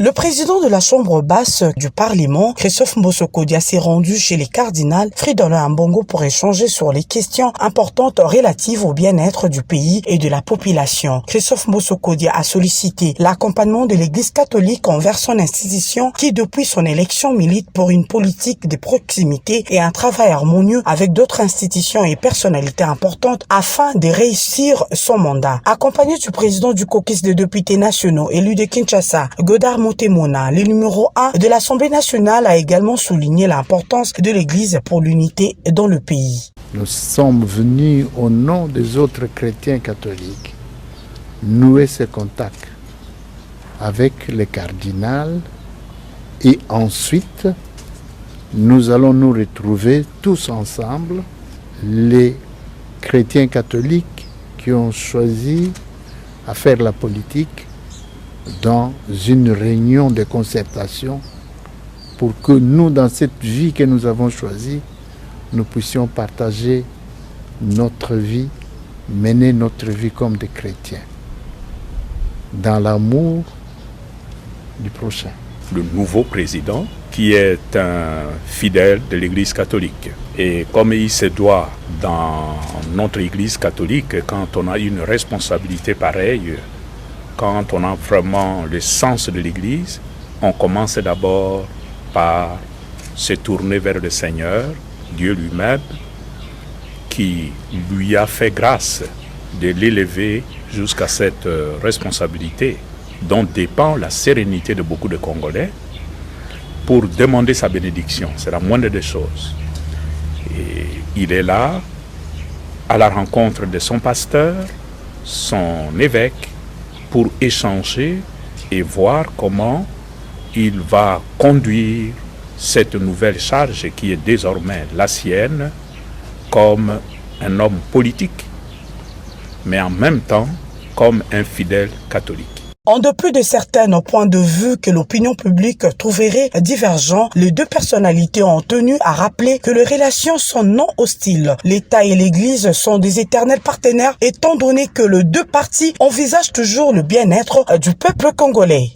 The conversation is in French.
Le président de la Chambre basse du Parlement, Christophe Mbosso-Kodia, s'est rendu chez les cardinals Fridolin Ambongo pour échanger sur les questions importantes relatives au bien-être du pays et de la population. Christophe Mbosso-Kodia a sollicité l'accompagnement de l'Église catholique envers son institution qui, depuis son élection, milite pour une politique de proximité et un travail harmonieux avec d'autres institutions et personnalités importantes afin de réussir son mandat. Accompagné du président du caucus des députés nationaux élu de Kinshasa, Godard Motemona, le numéro 1 de l'Assemblée nationale, a également souligné l'importance de l'Église pour l'unité dans le pays. Nous sommes venus au nom des autres chrétiens catholiques nouer ce contact avec les cardinals et ensuite nous allons nous retrouver tous ensemble, les chrétiens catholiques qui ont choisi à faire la politique dans une réunion de concertation pour que nous, dans cette vie que nous avons choisie, nous puissions partager notre vie, mener notre vie comme des chrétiens, dans l'amour du prochain. Le nouveau président, qui est un fidèle de l'Église catholique. Et comme il se doit dans notre Église catholique, quand on a une responsabilité pareille, quand on a vraiment le sens de l'Église, on commence d'abord par se tourner vers le Seigneur, Dieu lui-même, qui lui a fait grâce de l'élever jusqu'à cette responsabilité dont dépend la sérénité de beaucoup de Congolais, pour demander sa bénédiction. C'est la moindre des choses. Et il est là, à la rencontre de son pasteur, son évêque, pour échanger et voir comment il va conduire cette nouvelle charge qui est désormais la sienne comme un homme politique, mais en même temps comme un fidèle catholique. En dépit de certains points de vue que l'opinion publique trouverait divergents, les deux personnalités ont tenu à rappeler que les relations sont non hostiles. L'État et l'Église sont des éternels partenaires étant donné que les deux parties envisagent toujours le bien-être du peuple congolais.